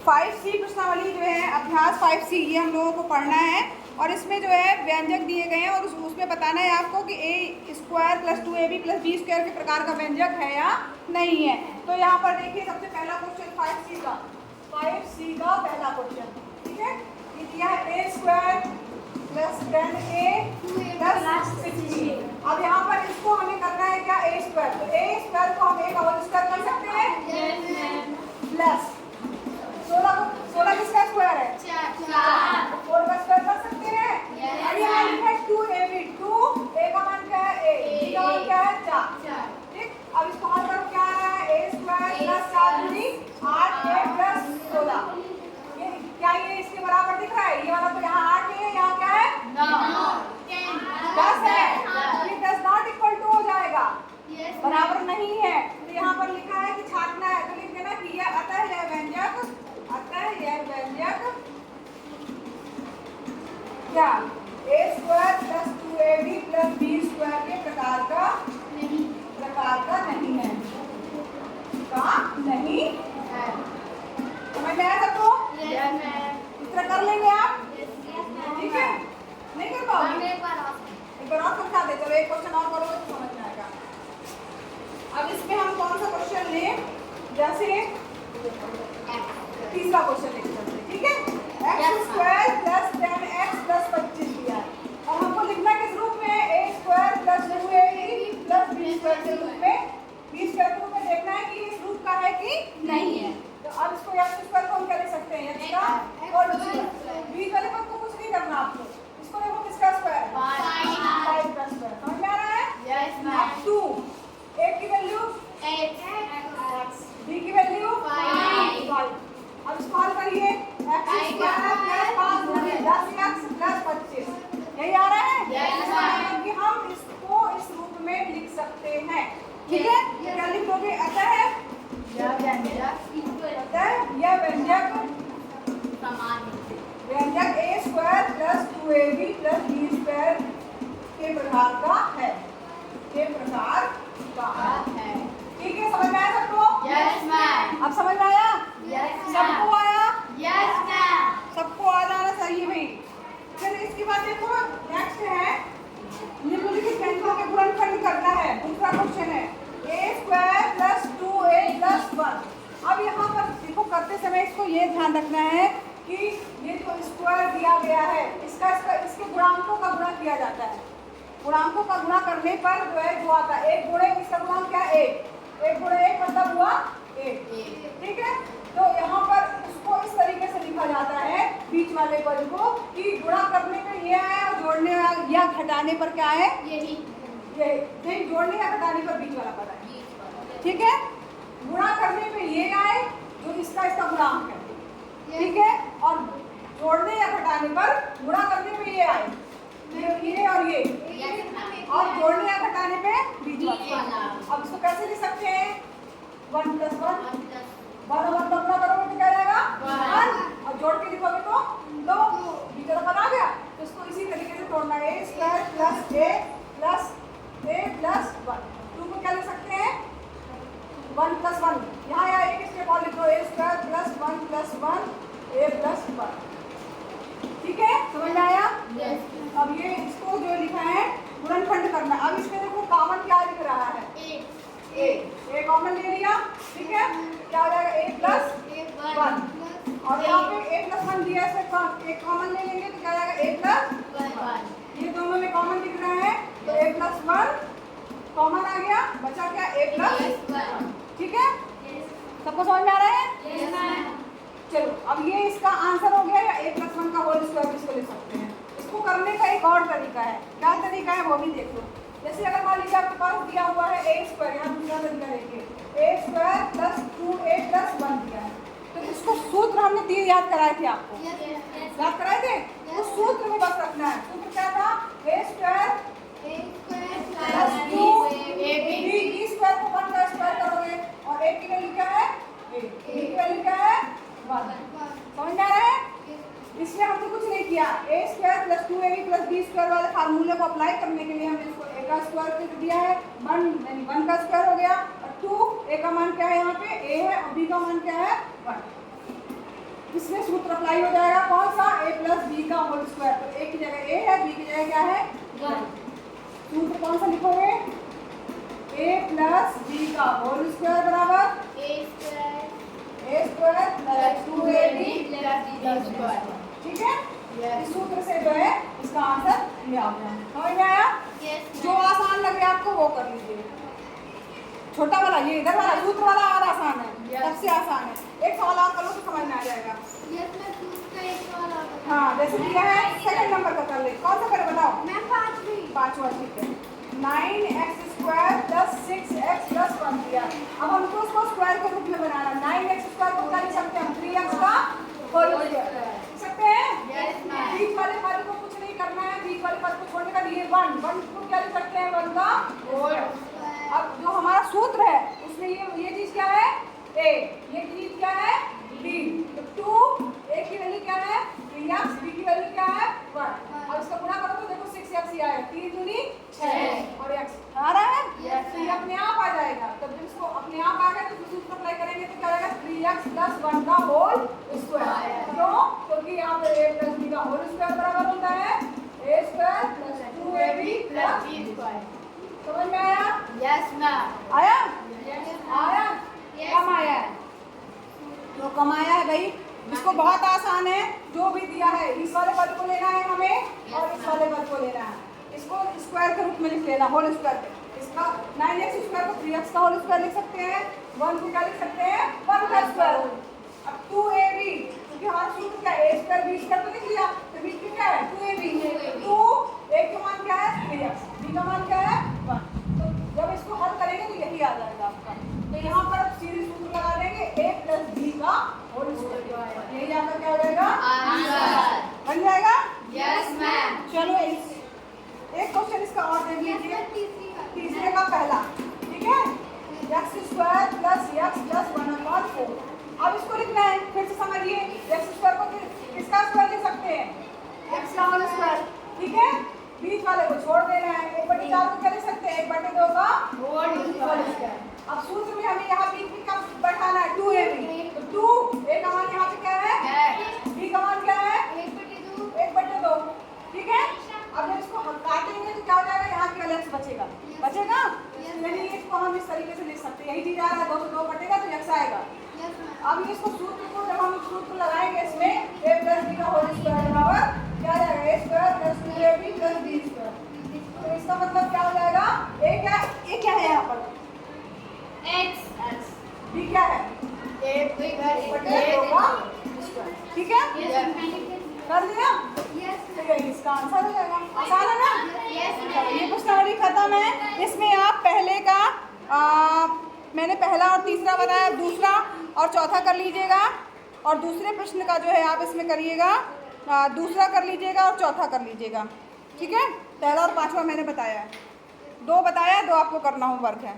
5C प्रश्नावली जो है अभ्यास 5C ये हम लोगों को पढ़ना है और इसमें जो है व्यंजक दिए गए हैं और उसमें बताना है आपको कि a square plus 2ab plus b square के प्रकार का व्यंजक है या नहीं है। तो यहाँ पर देखिए सबसे पहला क्वेश्चन 5C का पहला क्वेश्चन, ठीक है, ये दिया है a square plus 10a plus 16। अब यहाँ पर इसको हमें करना है क्या, a स्क्वायर, तो a स्क्वायर को हम एक होल स्क्वायर कर सकते हैं प्लस 16 किसका स्क्वायर है, 4 का स्क्वायर कर सकते हैं। अब यहाँ लिखा है 2ab, 2 a का मान क्या है, a, b का मान क्या है 4, ठीक। अब इसको हल करो, क्या आ रहा है, a स्क्वायर प्लस 4 दूनी 8a प्लस 16, ये क्या ये इसके बराबर दिख रहा है, ये वाला तो यहाँ 8 है, यहाँ क्या है 10 है, ये 10 नॉट इक्वल टू हो जाएगा, बराबर नहीं है। तो यहाँ पर लिखा है कि छाटना है, तो लिख देना कि यह अतः यह व्यंजक क्या a square plus 2ab plus b square के प्रकार का नहीं है, नहीं है। समझ में आया सबको? इस तरह कर लेंगे आप, ठीक है, नहीं कर पाओगे, एक बार और समझा दे, चलो एक क्वेश्चन और करो तो समझ में आएगा। अब इसमें हम कौन सा क्वेश्चन लें, जैसे तीसरा क्वेश्चन लेके चलते हैं, ठीक है, x square plus 10x plus 25 दिया है और हमको लिखना किस रूप में, a square plus 2ab plus b square के रूप में, b स्क्वायर के रूप में देखना है कि इस रूप का है कि नहीं है। तो अब इसको x स्क्वायर को हम क्या लिख सकते हैं, x का और b वाले पद को कुछ नहीं करना आपको, इसको देखो किसका स्क्वायर, 5 का स्क्वायर, समझ में आ रहा है? Yes ma'am. 2 a की वैल्यू 8, b की वैल्यू 5। अब इसको हल करिए, x स्क्वायर प्लस 5 दूनी 10x प्लस 25, यही आ रहा है? यस। कि हम इसको इस रूप में लिख सकते हैं, ठीक है। क्या लिखोगे, अतः यह व्यंजक a square plus 2ab plus b square के प्रकार का है, ठीक है। समझ में आया सबको? Yes ma'am. अब समझ में आया? यस। सबको आया? Yes ma'am. सबको आ जाना चाहिए भाई। फिर इसके बाद देखो नेक्स्ट है निम्नलिखित व्यंजकों के गुणनखंड करना है, दूसरा क्वेश्चन है a square plus 2a plus 1। अब यहाँ पर देखो करते समय इसको ये ध्यान रखना है कि ये जो स्क्वायर दिया गया है इसके गुणांकों का गुणा किया जाता है, गुणांकों का गुणा करने पर जो है जो आता है, एक गुणे इसका गुणांक क्या है, एक गुणे 1 मतलब हुआ 1, ठीक है। तो यहाँ पर इसको इस तरीके से लिखा जाता है बीच वाले पद को कि गुणा करने पे ये आया और जोड़ने या घटाने पर क्या है, यही नहीं, जोड़ने या घटाने पर बीच वाला पद है, ठीक है। गुणा करने पे ये आए जो इसका गुणांक है, ठीक है, और जोड़ने या घटाने पर गुणा करने पे ये आए, ये और जोड़ने या घटाने पे बीच वाला। अब इसको कैसे लिख सकते हैं, 1 प्लस 1 और 1 गुणा करोगे तो क्या जाएगा 1 और जोड़ के लिखोगे तो 2, बीच वाला पद आ गया। तो इसको इसी तरीके से तोड़ना है, a square plus a plus 1 2 को क्या लिख सकते हैं 1 प्लस 1, यहाँ या एक स्टेप और लिखो, a square plus 1 plus 1 a plus 1, ठीक है। समझ में आया? यस। अब ये इसको जो लिखा है गुणनखंड करना। अब इसमें देखो कॉमन क्या लिख रहा है, a कॉमन ले लिया, ठीक है, क्या हो जाएगा a प्लस 1 और यहाँ पे a प्लस 1 दिया है, एक कॉमन ले लेंगे तो क्या जाएगा a प्लस 1, ये दोनों में कॉमन दिख रहा है तो a प्लस 1 कॉमन आ गया, बचा क्या a प्लस 1, ठीक है। सबको समझ में आ रहा है? Yes ma'am. चलो अब ये इसका आंसर हो गया, या a प्लस 1 का होल स्क्वायर इसको लिख सकते हैं। इसको करने का एक और तरीका है, क्या तरीका है वो भी देख लो। जैसे अगर मान लीजिए आपके पास दिया हुआ है a स्क्वायर, यहाँ दूसरा तरीका देखिए, a square plus 2a plus 1 दिया है, तो इसको सूत्र हमने 3 याद कराए थे आपको, याद कराए थे, तो सूत्र में बस रखना है। सूत्र क्या था, a square plus 2ab, b square को 1 का स्क्वायर करोगे और a की वैल्यू क्या है, b की वैल्यू क्या है 1। समझ में आ रहा है? इसमें हमने कुछ नहीं किया, a square plus 2ab plus b square वाले फार्मूले को अप्लाई करने के लिए हमने इसको a का स्क्वायर दिया है 1 का स्क्वायर हो गया और 2 a का मान क्या है, यहाँ पे a है और b का मान क्या है 1। अप्लाई हो जाएगा कौन सा, a प्लस बी का होल स्क्वायर। तो a की जगह a है, b की जगह क्या है 1। सूत्र कौन सा लिखोगे, a प्लस बी का होल स्क्वायर बराबर a square plus 2ab plus b square. ठीक है, इस सूत्र से जो है इसका आंसर ये आ गया। समझ में आया? जो आसान लगे आपको वो कर लीजिए। छोटा वाला ये इधर वाला सूत्र वाला और आसान है, सबसे आसान है। एक सवाल और करो तो समझ में आ जाएगा। हाँ, जैसे दिया है सेकंड नंबर का कर ले। कौन सा करे बताओ? पांचवा। ठीक है, 9x² प्लस 6x प्लस 1 दिया। अब हमको उसको स्क्वायर के रूप में बनाना। 9x² को क्या लिख सकते हैं हम, 3x का होल स्क्वायर लिख सकते हैं। बीच वाले पद को कुछ नहीं करना है, बीच वाले पद को छोड़ने का, ये 1 को क्या लिख सकते हैं, 1 का होल। अब जो हमारा सूत्र है उसमें ये चीज क्या है a, ये चीज क्या है b। तो 2 a की वैल्यू क्या है 3x, b की वैल्यू क्या है 1। अब इसका गुणा करो तो देखो 6x ही आएगा, 3 दूनी 6 और x आ रहा है। तो ये अपने आप आ जाएगा। तब जब इसको अपने आप आ गया तो सूत्र अप्लाई करेंगे तो क्या आएगा 3x प्लस 1 का होल स्क्वायर। क्यों? क्योंकि यहाँ पे a प्लस b का होल स्क्वायर बराबर होता है a square plus 2ab plus b square. समझ में आया? Yes ma'am. आया? आया? कम आया है तो कम आया है भाई। इसको बहुत आसान है, जो भी दिया है इस वाले पद को लेना है हमें और इस वाले पद को लेना है। इसको स्क्वायर के रूप में लिख लेना, होल स्क्वायर पे। इसका 9x² को 3x का होल स्क्वायर लिख सकते हैं, 1 को क्या लिख सकते हैं 1 का स्क्वायर। अब 2ab, क्योंकि हमारा सूत्र क्या है a² b² तो लिख लिया, तो बीच में क्या है 2ab। 2 a का मान क्या है 3x, b का मान क्या है 1। तो जब इसको हल करेंगे तो यही आ जाएगा आपका। तो यहाँ पर अब सीरीज सूत्र लगा देंगे a प्लस b का होल स्क्वायर। यही आपका क्या हो जाएगा आंसर बन जाएगा। Yes ma'am. चलो एक क्वेश्चन इसका और देख लीजिए, तीसरे का पहला। ठीक है, x² प्लस x प्लस 1/4। अब इसको लिखना है, फिर से समझिए। x² को किसका स्क्वायर लिख सकते हैं x का होल स्क्वायर। ठीक है, बीच वाले को छोड़ देना है। 1/4 को क्या लिख सकते हैं 1/2 का होल स्क्वायर। अब सूत्र में हमें यहाँ बीच में क्या बैठाना है 2ab। तो 2 a का मान यहाँ पे क्या है b का मान क्या है 1/2। ठीक है, अब जब इसको हम काटेंगे तो क्या हो जाएगा, यहाँ केवल x बचेगा। यानी इसको हम इस तरीके से लिख सकते हैं, यही चीज आ रहा है 2 से 2 कटेगा तो x आएगा। अब इसको सूत्र को जब हम सूत्र लगाएंगे इसमें a प्लस b का होल स्क्वायर बराबर क्या आ जाएगा a² plus 2ab plus b square. तो इसका मतलब क्या हो जाएगा, a क्या है यहाँ पर x, b क्या है ठीक है, कर दिया। तो इसका आंसर हो जाएगा। आसान है ना? ये क्वेश्चन खत्म है। इसमें आप पहले का मैंने पहला और तीसरा बताया, दूसरा और चौथा कर लीजिएगा, और दूसरे प्रश्न का जो है आप इसमें करिएगा, दूसरा कर लीजिएगा और चौथा कर लीजिएगा। ठीक है, पहला और पांचवा मैंने बताया है, 2 बताया, 2 आपको करना होमवर्क है।